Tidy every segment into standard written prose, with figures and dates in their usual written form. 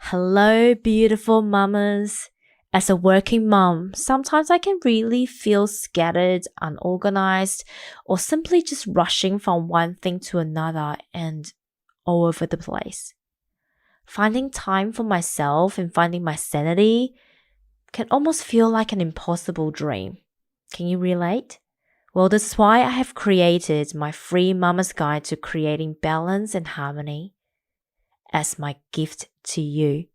Hello, beautiful mamas. As a working mom, sometimes I can really feel scattered, unorganized, or simply just rushing from one thing to another and all over the place. Finding time for myself and finding my sanity can almost feel like an impossible dream. Can you relate? Well, this is why I have created my free Mama's Guide to Creating Balance and Harmony as my gift to you.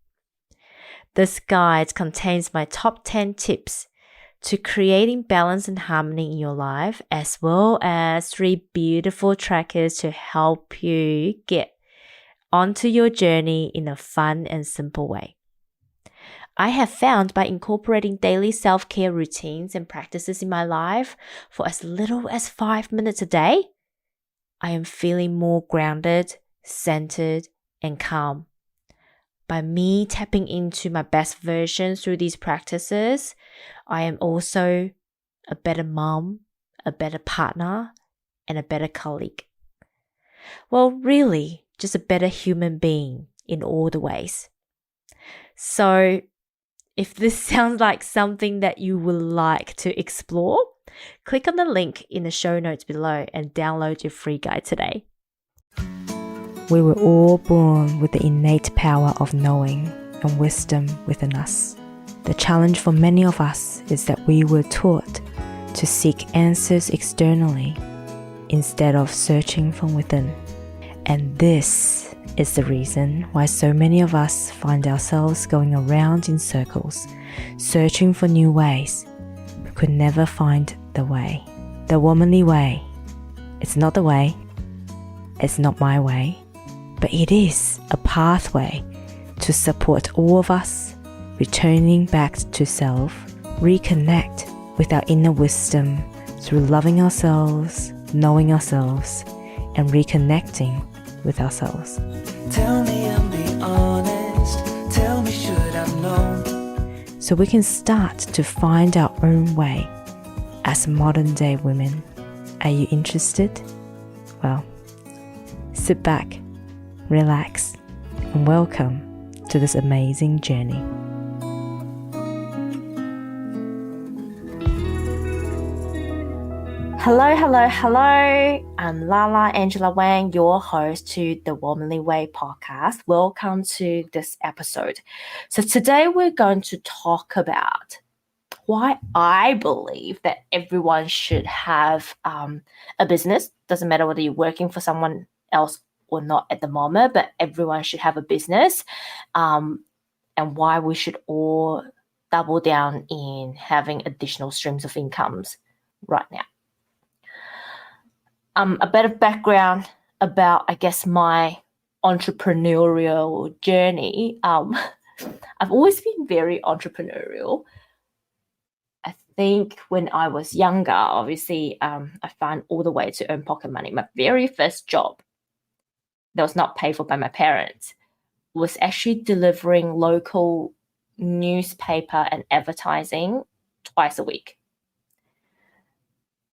This guide contains my top 10 tips to creating balance and harmony in your life, as well as 3 beautiful trackers to help you get onto your journey in a fun and simple way. I have found by incorporating daily self-care routines and practices in my life for as little as 5 minutes a day, I am feeling more grounded, centered, and calm. By me tapping into my best version through these practices, I am also a better mom, a better partner, and a better colleague. Well, really, just a better human being in all the ways. So, if this sounds like something that you would like to explore, click on the link in the show notes below and download your free guide today. We were all born with the innate power of knowing and wisdom within us. The challenge for many of us is that we were taught to seek answers externally instead of searching from within. And this is the reason why so many of us find ourselves going around in circles, searching for new ways, but could never find the way. The womanly way. It's not the way. It's not my way. But it is a pathway to support all of us returning back to self, reconnect with our inner wisdom through loving ourselves, knowing ourselves, and reconnecting with ourselves. Tell me and be honest. Tell me should I've known. So we can start to find our own way as modern day women. Are you interested? Well, sit back, relax, and welcome to this amazing journey. Hello. I'm Lala Angela Wang, your host to the Womanly Way podcast. Welcome to this episode. So today we're going to talk about why I believe that everyone should have a business. Doesn't matter whether you're working for someone else or not at the moment, but everyone should have a business, and why we should all double down in having additional streams of incomes right now. A bit of background about, I guess, my entrepreneurial journey. I've always been very entrepreneurial. I think when I was younger, obviously, I found all the way to earn pocket money. My very first job that was not paid for by my parents was actually delivering local newspaper and advertising twice a week.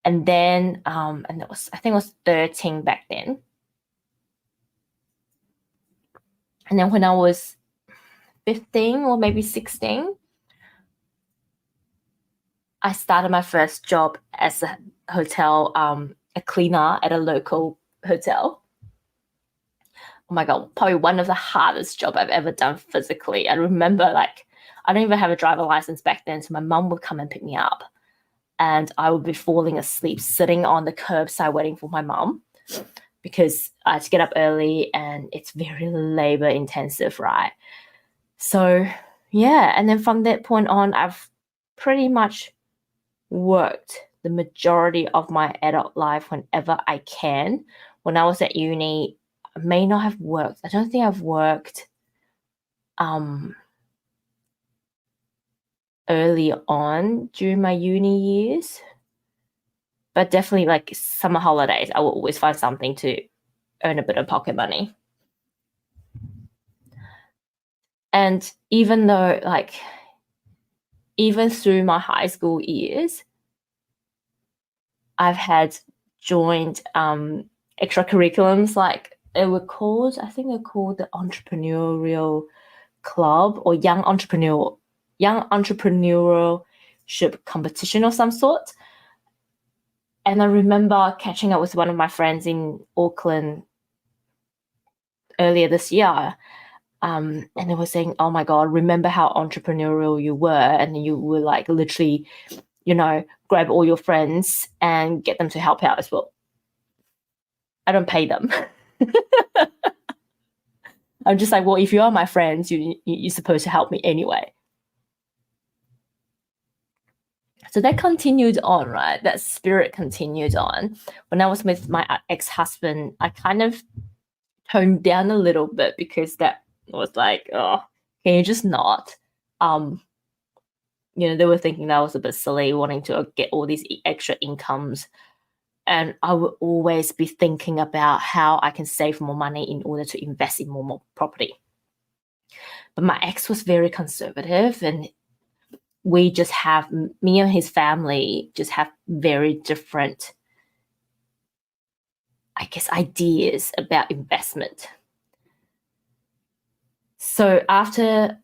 And then, and it was, I think it was 13 back then. And then when I was 15 or maybe 16, I started my first job as a hotel, a cleaner at a local hotel. Oh my God, probably one of the hardest jobs I've ever done physically. I remember, I don't even have a driver license back then, so my mum would come and pick me up. And I would be falling asleep, sitting on the curbside waiting for my mum, because I had to get up early and it's very labor intensive, right? So, yeah. And then from that point on, I've pretty much worked the majority of my adult life whenever I can. When I was at uni, I may not have worked. I don't think I've worked early on during my uni years, but definitely summer holidays, I will always find something to earn a bit of pocket money. And even though, even through my high school years, I've had joined extracurriculums, I think they're called the entrepreneurial club or young entrepreneurship competition of some sort. And I remember catching up with one of my friends in Auckland earlier this year. And they were saying, oh my God, remember how entrepreneurial you were. And you were like literally, grab all your friends and get them to help out as well. I don't pay them. I'm just like, well, if you are my friends, you're supposed to help me anyway. So that continued on, right? That spirit continued on. When I was with my ex-husband, I kind of toned down a little bit because that was like, oh, can you just not? They were thinking that I was a bit silly, wanting to get all these extra incomes. And I would always be thinking about how I can save more money in order to invest in more property. But my ex was very conservative, and we just have, me and his family just have very different, I guess, ideas about investment. So after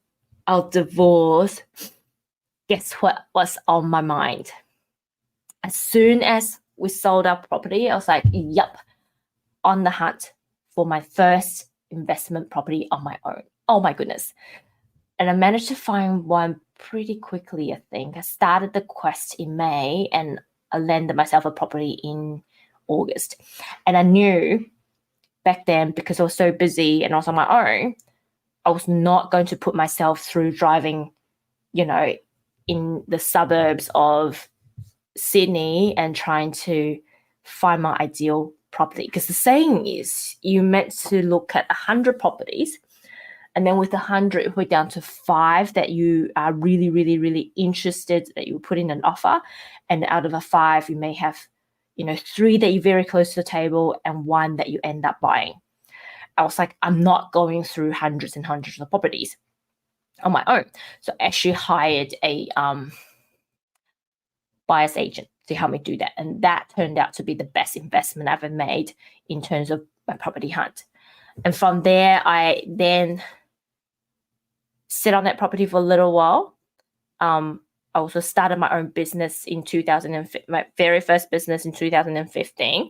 our divorce, guess what was on my mind? As soon as we sold our property, I was like, yep, on the hunt for my first investment property on my own. Oh my goodness. And I managed to find one pretty quickly, I think. I started the quest in May and I landed myself a property in August. And I knew back then, because I was so busy and I was on my own, I was not going to put myself through driving, in the suburbs of Sydney and trying to find my ideal property. Because the saying is, you're meant to look at 100 properties, and then with 100, we're down to 5 that you are really, really, really interested that you put in an offer. And out of the 5, you may have, 3 that you're very close to the table and 1 that you end up buying. I was like, I'm not going through hundreds and hundreds of properties on my own. So I actually hired a buyer's agent to help me do that. And that turned out to be the best investment I've ever made in terms of my property hunt. And from there, I then sit on that property for a little while. I also started my own business in my very first business in 2015.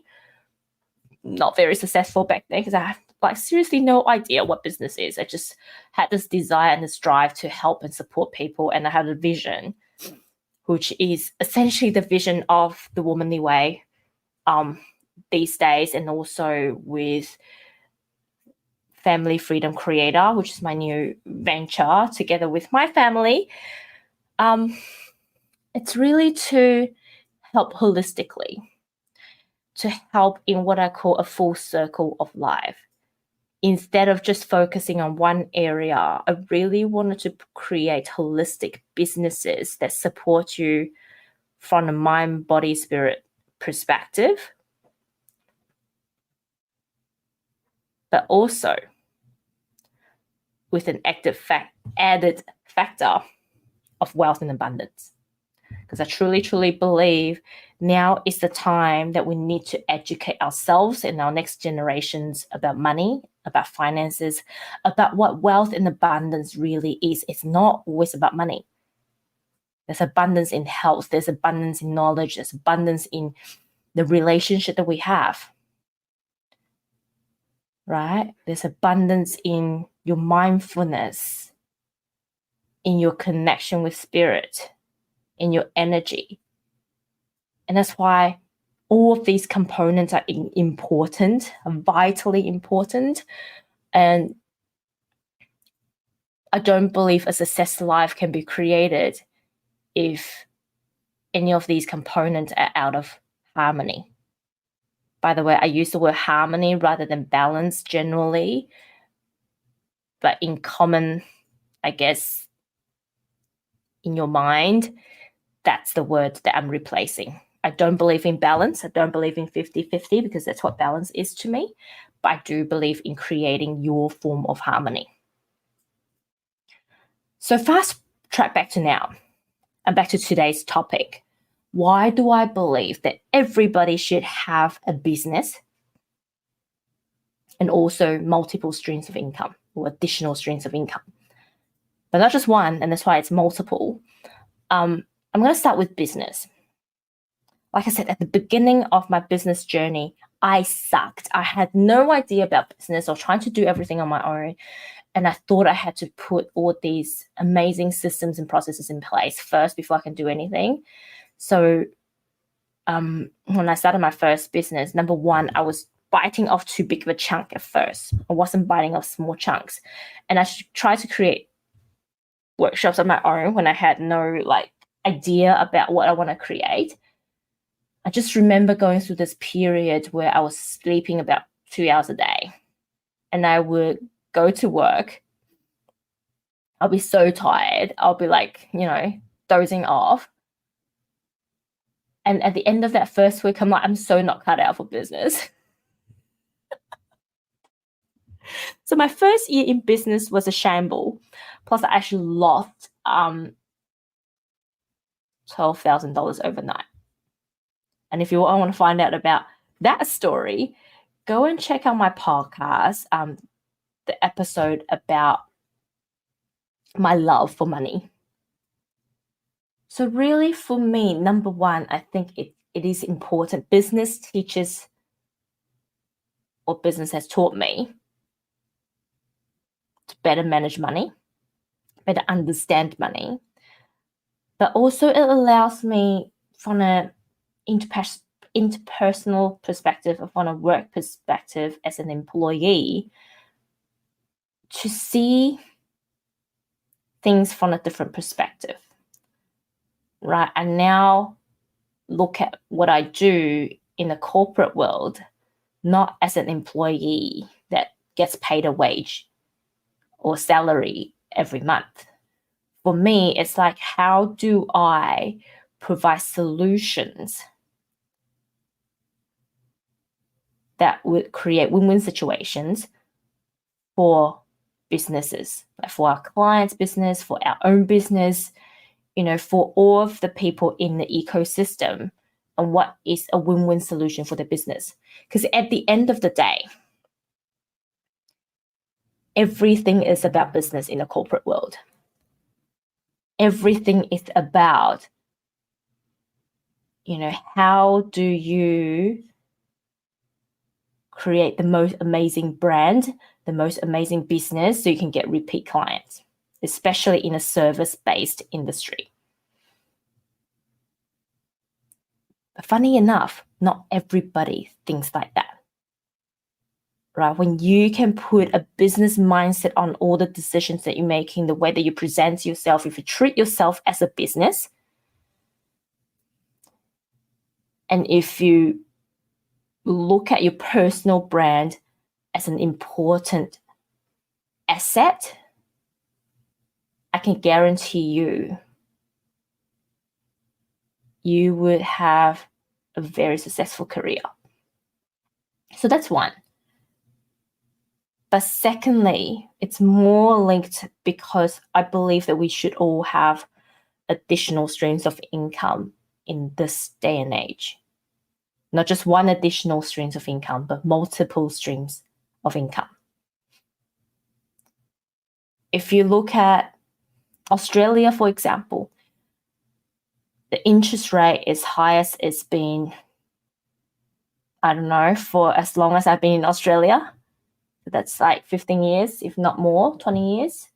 Not very successful back then because I have seriously no idea what business is. I just had this desire and this drive to help and support people. And I had a vision, which is essentially the vision of the Womanly Way these days, and also with Family Freedom Creator, which is my new venture together with my family. It's really to help holistically, to help in what I call a full circle of life. Instead of just focusing on one area, I really wanted to create holistic businesses that support you from a mind, body, spirit perspective, but also with an added factor of wealth and abundance. Because I truly, truly believe now is the time that we need to educate ourselves and our next generations about money, about finances, about what wealth and abundance really is. It's not always about money. There's abundance in health. There's abundance in knowledge. There's abundance in the relationship that we have, right? There's abundance in your mindfulness, in your connection with spirit, in your energy. And that's why all of these components are important, are vitally important. And I don't believe a successful life can be created if any of these components are out of harmony. By the way, I use the word harmony rather than balance generally, but in common, I guess, in your mind, that's the word that I'm replacing. I don't believe in balance. I don't believe in 50-50 because that's what balance is to me. But I do believe in creating your form of harmony. So fast track back to now and back to today's topic. Why do I believe that everybody should have a business and also multiple streams of income or additional streams of income? but not just one, and that's why it's multiple. I'm going to start with business. Like I said, at the beginning of my business journey, I sucked. I had no idea about business or trying to do everything on my own. And I thought I had to put all these amazing systems and processes in place first before I can do anything. So when I started my first business, number one, I was biting off too big of a chunk at first. I wasn't biting off small chunks. And I tried to create workshops on my own when I had no idea about what I want to create. I just remember going through this period where I was sleeping about 2 hours a day, and I would go to work. I'll be so tired. I'll be dozing off. And at the end of that first week, I'm like, I'm so not cut out for business. So my first year in business was a shamble. Plus, I actually lost $12,000 overnight. And if you all want to find out about that story, go and check out my podcast, the episode about my love for money. So really, for me, number one, I think it is important. Business teaches, or business has taught me, to better manage money, better understand money. But also it allows me from an interpersonal perspective, or from a work perspective as an employee, to see things from a different perspective, right? I now look at what I do in the corporate world, not as an employee that gets paid a wage or salary every month. For me, it's like, how do I provide solutions that would create win-win situations for businesses, like for our clients' business, for our own business, for all of the people in the ecosystem, and what is a win-win solution for the business. Because at the end of the day, everything is about business in the corporate world. Everything is about, how do you create the most amazing brand, the most amazing business, so you can get repeat clients, especially in a service-based industry. But funny enough, not everybody thinks like that, right? When you can put a business mindset on all the decisions that you're making, the way that you present yourself, if you treat yourself as a business, and if you look at your personal brand as an important asset, I can guarantee you would have a very successful career. So that's one. But secondly, it's more linked because I believe that we should all have additional streams of income in this day and age. Not just one additional streams of income, but multiple streams of income. If you look at Australia, for example, the interest rate is highest it's been, I don't know, for as long as I've been in Australia. That's like 15 years, if not more, 20 years.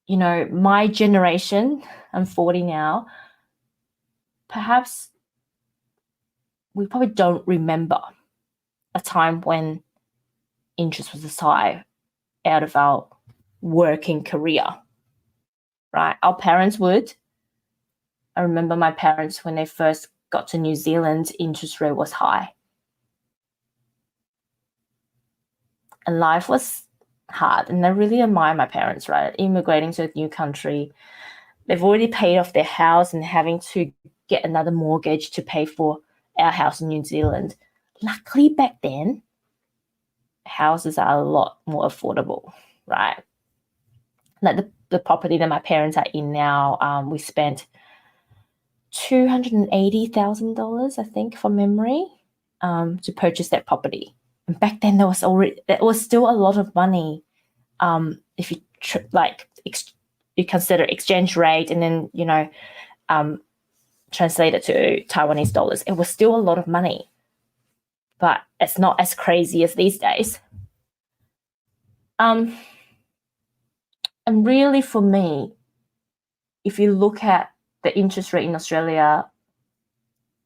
My generation, I'm 40 now, perhaps we probably don't remember a time when interest was this high out of our working career, right? Our parents would. I remember my parents, when they first got to New Zealand, interest rate was high. And life was hard. And I really admire my parents, right? Immigrating to a new country. They've already paid off their house and having to get another mortgage to pay for our house in New Zealand. Luckily, back then, houses are a lot more affordable, right? Like the property that my parents are in now, we spent $280,000, I think, from memory, to purchase that property. And back then, that was still a lot of money, if you you consider exchange rate and then, translate it to Taiwanese dollars, it was still a lot of money. But it's not as crazy as these days. And really for me, if you look at the interest rate in Australia,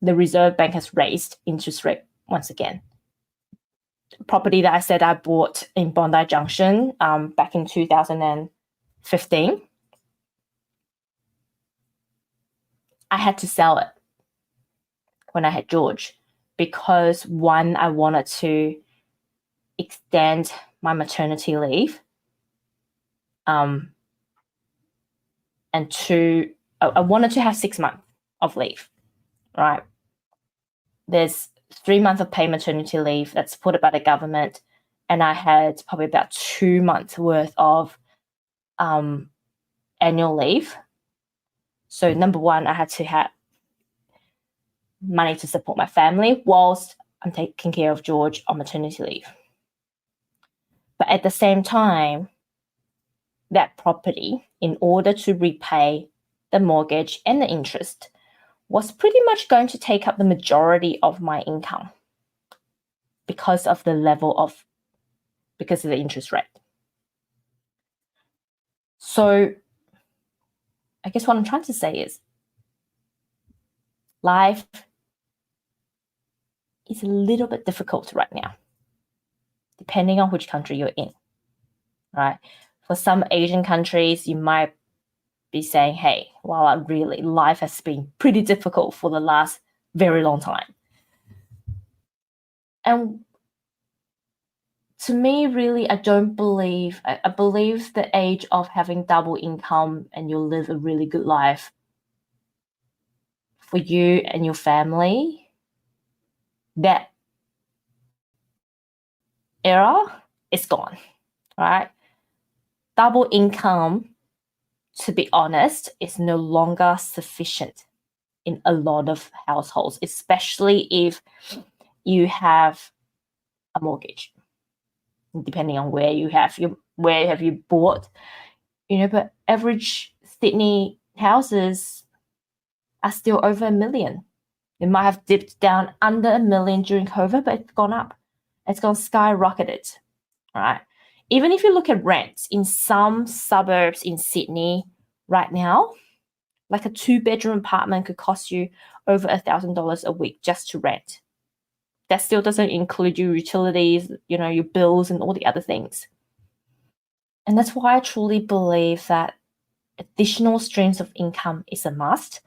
the Reserve Bank has raised interest rate once again. Property that I said I bought in Bondi Junction back in 2015, I had to sell it when I had George because, one, I wanted to extend my maternity leave, and two, I wanted to have 6 months of leave, right? There's 3 months of paid maternity leave that's supported by the government, and I had probably about 2 months worth of annual leave. So number one, I had to have money to support my family whilst I'm taking care of George on maternity leave. But at the same time, that property, in order to repay the mortgage and the interest, was pretty much going to take up the majority of my income because of the interest rate. So I guess what I'm trying to say is life is a little bit difficult right now, depending on which country you're in, right? For some Asian countries, you might be saying, hey, well, really, life has been pretty difficult for the last very long time. And to me, really, I believe the age of having double income and you'll live a really good life for you and your family, that era is gone, right? Double income, to be honest, is no longer sufficient in a lot of households, especially if you have a mortgage, depending on where you have you bought, but average Sydney houses are still over $1 million. It might have dipped down under $1 million during COVID, but it's gone up. It's gone skyrocketed, right? Even if you look at rents in some suburbs in Sydney right now, like a 2-bedroom apartment could cost you over $1,000 a week just to rent. That still doesn't include your utilities, your bills and all the other things. And that's why I truly believe that additional streams of income is a must.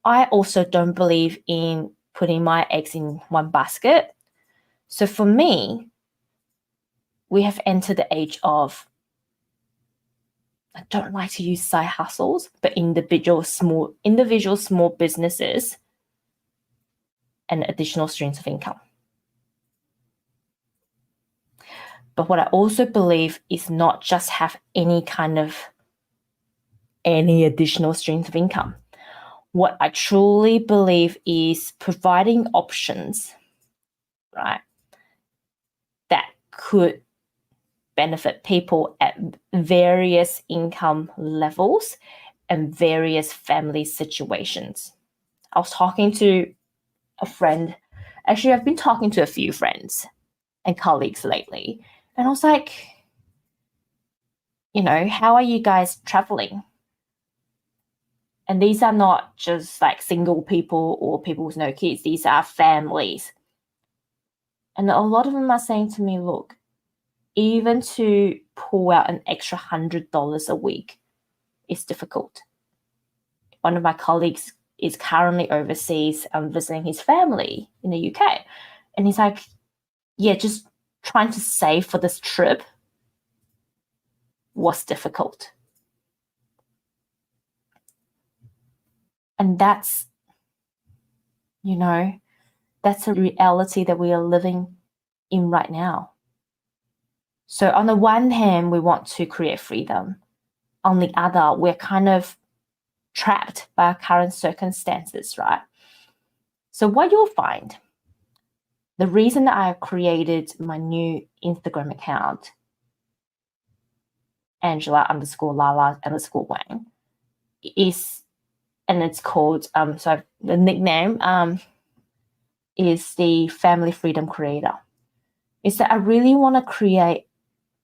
I also don't believe in putting my eggs in one basket. So for me, we have entered the age of, I don't like to use side hustles, but individual small businesses and additional streams of income. But what I also believe is not just have any additional streams of income. What I truly believe is providing options, right, that could benefit people at various income levels and various family situations. I was talking to a friend. Actually, I've been talking to a few friends and colleagues lately. And I was like, how are you guys traveling? And these are not just like single people or people with no kids. These are families. And a lot of them are saying to me, look, even to pull out an extra $100 a week is difficult. One of my colleagues is currently overseas visiting his family in the UK. And he's like, yeah, just trying to save for this trip was difficult. And that's a reality that we are living in right now. So on the one hand, we want to create freedom. On the other, we're kind of trapped by our current circumstances, right? So what you'll find, the reason that I created my new Instagram account Angela_Lala_Wang is, and it's called, so the nickname is the Family Freedom Creator. Is that I really want to create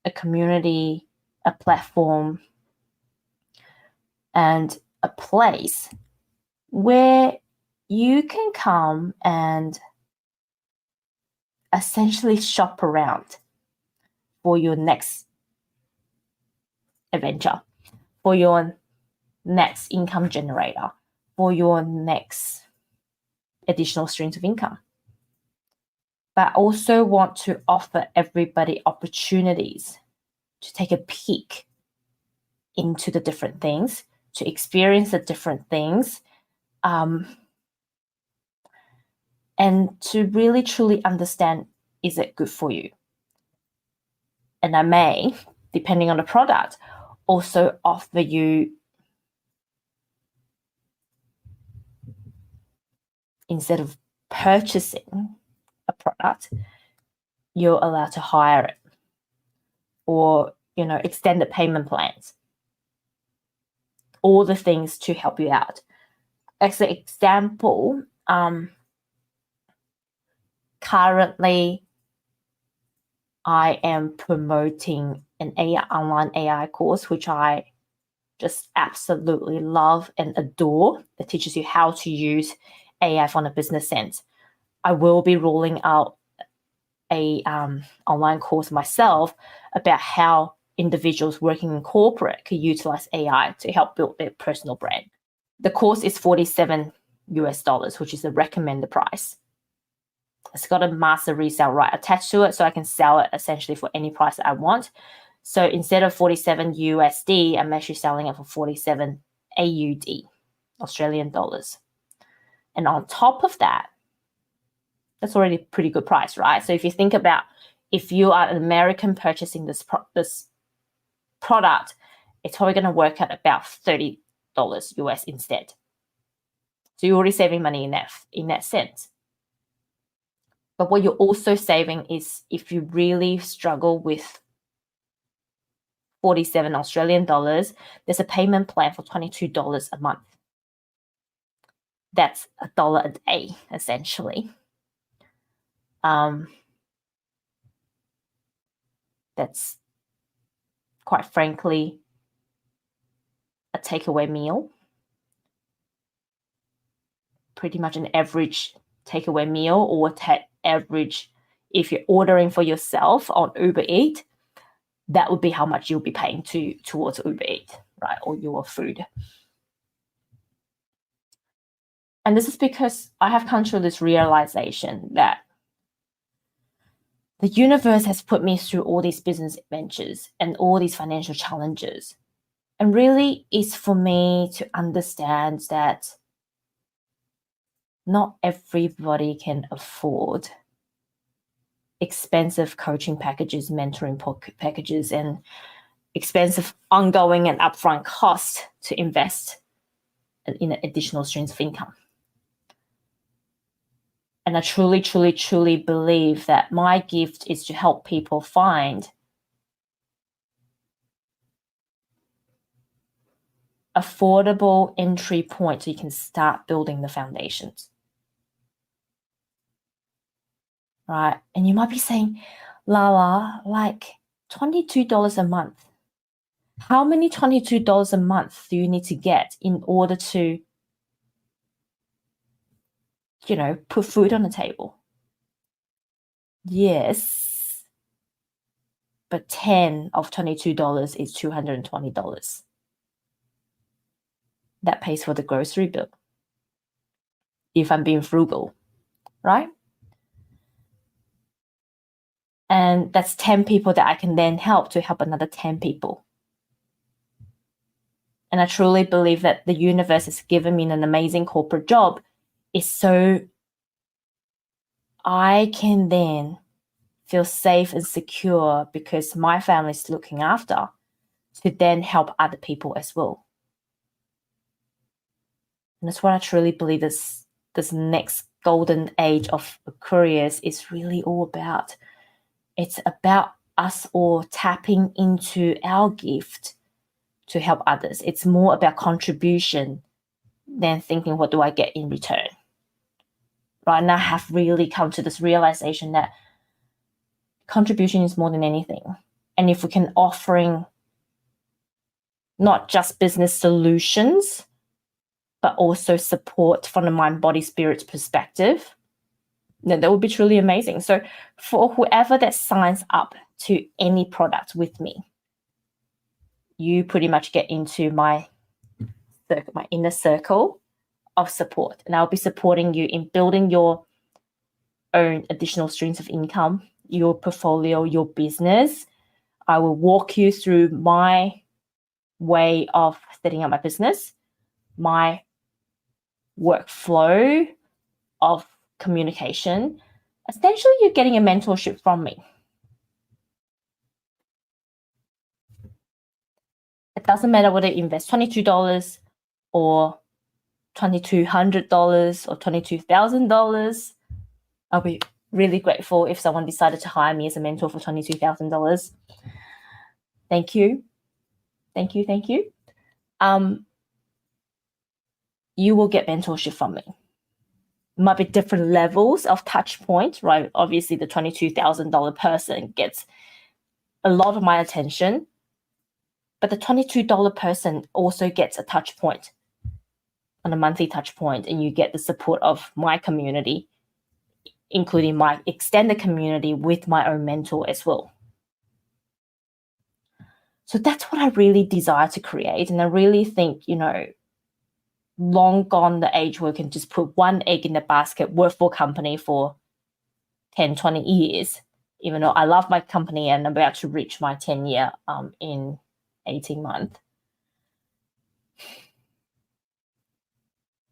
a community, a platform, and a place where you can come and essentially shop around for your next adventure, for your next income generator, for your next additional streams of income. But I also want to offer everybody opportunities to take a peek into the different things, to experience the different things, and to really truly understand, is it good for you? And I may, depending on the product, also offer you, instead of purchasing a product, you're allowed to hire it, or extended payment plans, all the things to help you out. As an example, currently I am promoting an online AI course, which I just absolutely love and adore. That teaches you how to use AI from a business sense. I will be rolling out a online course myself about how individuals working in corporate can utilize AI to help build their personal brand. The course is $47, which is the recommended price. It's got a master resale right attached to it, so I can sell it essentially for any price that I want. So instead of 47 USD, I'm actually selling it for 47 AUD, Australian dollars. And on top of that, that's already a pretty good price, right? So if you think about, if you are an American purchasing this product, it's probably going to work at about $30 US instead. So you're already saving money in that sense. But what you're also saving is, if you really struggle with 47 Australian dollars, there's a payment plan for $22 a month. That's $1 a day, essentially. That's, quite frankly, a takeaway meal. Pretty much an average takeaway meal, or average, if you're ordering for yourself on Uber Eats, that would be how much you'll be paying towards Uber Eats, right? Or your food. And this is because I have come to this realization that the universe has put me through all these business adventures and all these financial challenges. And really, it's for me to understand that not everybody can afford expensive coaching packages, mentoring packages, and expensive ongoing and upfront costs to invest in additional streams of income. And I truly, truly, truly believe that my gift is to help people find affordable entry points so you can start building the foundations. Right? And you might be saying, Lala, like $22 a month. How many $22 a month do you need to get in order to, put food on the table? Yes, but 10 of $22 is $220. That pays for the grocery bill, if I'm being frugal, right? And that's 10 people that I can then help to help another 10 people. And I truly believe that the universe has given me an amazing corporate job is so I can then feel safe and secure, because my family is looking after, to then help other people as well. And that's what I truly believe this next golden age of careers is really all about. It's about us all tapping into our gift to help others. It's more about contribution than thinking, what do I get in return? Right now, I have really come to this realization that contribution is more than anything. And if we can offering not just business solutions, but also support from the mind, body, spirit perspective, then that would be truly amazing. So for whoever that signs up to any product with me, you pretty much get into my inner circle of support. And I'll be supporting you in building your own additional streams of income, your portfolio, your business. I will walk you through my way of setting up my business, my workflow of communication. Essentially, you're getting a mentorship from me. It doesn't matter whether you invest $22 or $2,200 or $22,000. I'll be really grateful if someone decided to hire me as a mentor for $22,000. Thank you. Thank you. Thank you. You will get mentorship from me. Might be different levels of touch point, right? Obviously, the $22,000 person gets a lot of my attention, but the $22 person also gets a touch point on a monthly touch point, and you get the support of my community, including my extended community with my own mentor as well. So that's what I really desire to create. And I really think, long gone the age where we can just put one egg in the basket, work for a company for 10, 20 years, even though I love my company and I'm about to reach my 10-year in 18 months.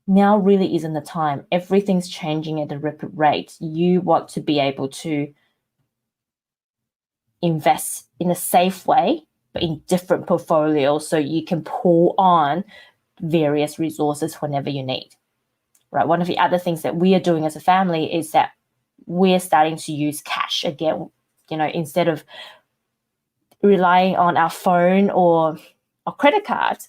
Now really isn't the time. Everything's changing at a rapid rate. You want to be able to invest in a safe way, but in different portfolios so you can pull on various resources whenever you need. Right. One of the other things that we are doing as a family is that we're starting to use cash again, instead of relying on our phone or our credit cards,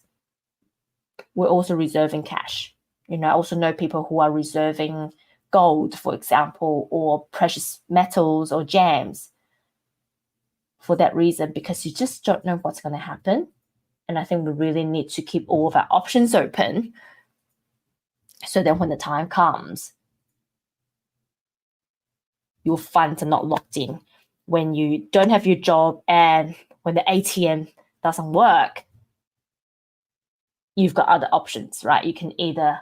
we're also reserving cash. I also know people who are reserving gold, for example, or precious metals or gems for that reason, because you just don't know what's going to happen. And I think we really need to keep all of our options open so that when the time comes, your funds are not locked in. When you don't have your job and when the ATM doesn't work, you've got other options, right? You can either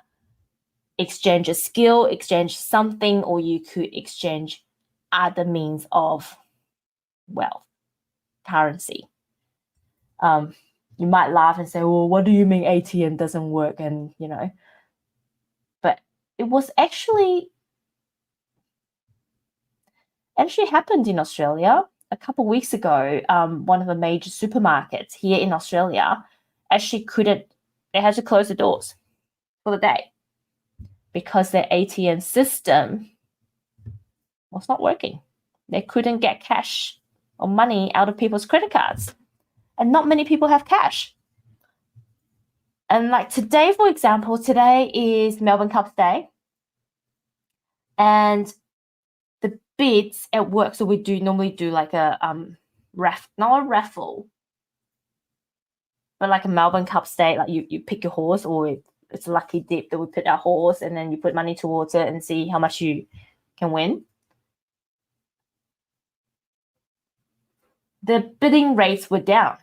exchange a skill, exchange something, or you could exchange other means of wealth, currency. You might laugh and say, well, what do you mean ATM doesn't work? And, but it was actually happened in Australia a couple of weeks ago. One of the major supermarkets here in Australia actually they had to close the doors for the day because their ATM system was not working. They couldn't get cash or money out of people's credit cards. And not many people have cash. And like today, for example, today is Melbourne Cup Day. And the bids at work, so we normally do like a not a raffle, but like a Melbourne Cup Day, like you pick your horse, or it's a lucky dip that we put our horse and then you put money towards it and see how much you can win. The bidding rates were down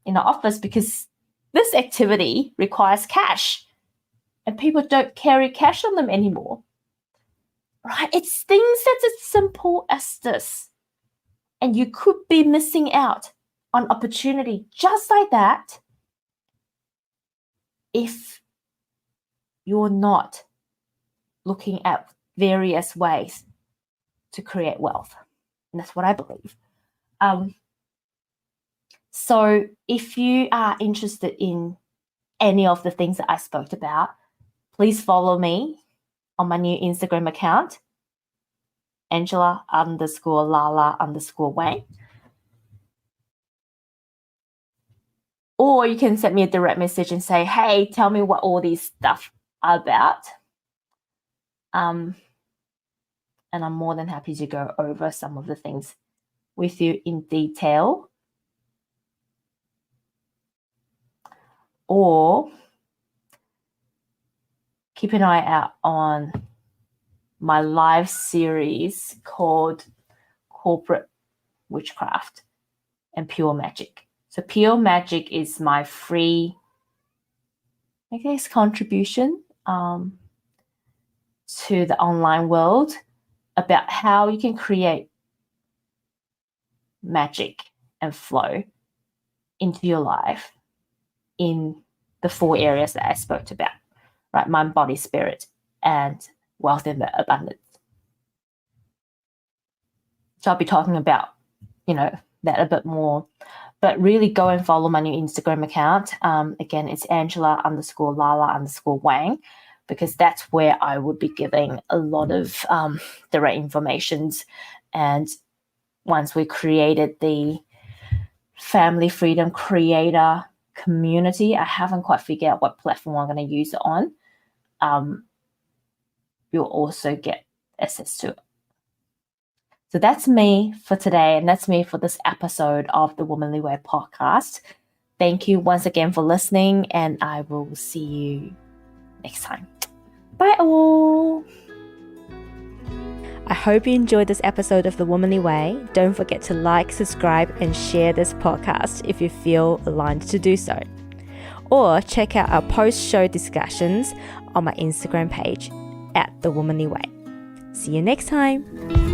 in the office because this activity requires cash and people don't carry cash on them anymore. Right? It's things that's as simple as this. And you could be missing out on opportunity just like that if you're not looking at various ways to create wealth. And that's what I believe. So if you are interested in any of the things that I spoke about, please follow me on my new Instagram account. Angela_Lala_Wang. Or you can send me a direct message and say, hey, tell me what all these stuff are about. And I'm more than happy to go over some of the things with you in detail. Or keep an eye out on my live series called Corporate Witchcraft and Pure Magic. So Pure Magic is my free, contribution to the online world about how you can create magic and flow into your life in the 4 areas that I spoke about, right? Mind, body, spirit, and wealth and abundance. So I'll be talking about, that a bit more. But really go and follow my new Instagram account. Again, it's Angela_Lala_Wang, because that's where I would be giving a lot of direct informations. And once we created the Family Freedom Creator community, I haven't quite figured out what platform I'm going to use it on. You'll also get access to it. So that's me for today, and that's me for this episode of the Womanly Way podcast. Thank you once again for listening, and I will see you next time. Bye all. I hope you enjoyed this episode of The Womanly Way. Don't forget to like, subscribe, and share this podcast if you feel aligned to do so. Or check out our post-show discussions on my Instagram page @The Womanly Way. See you next time.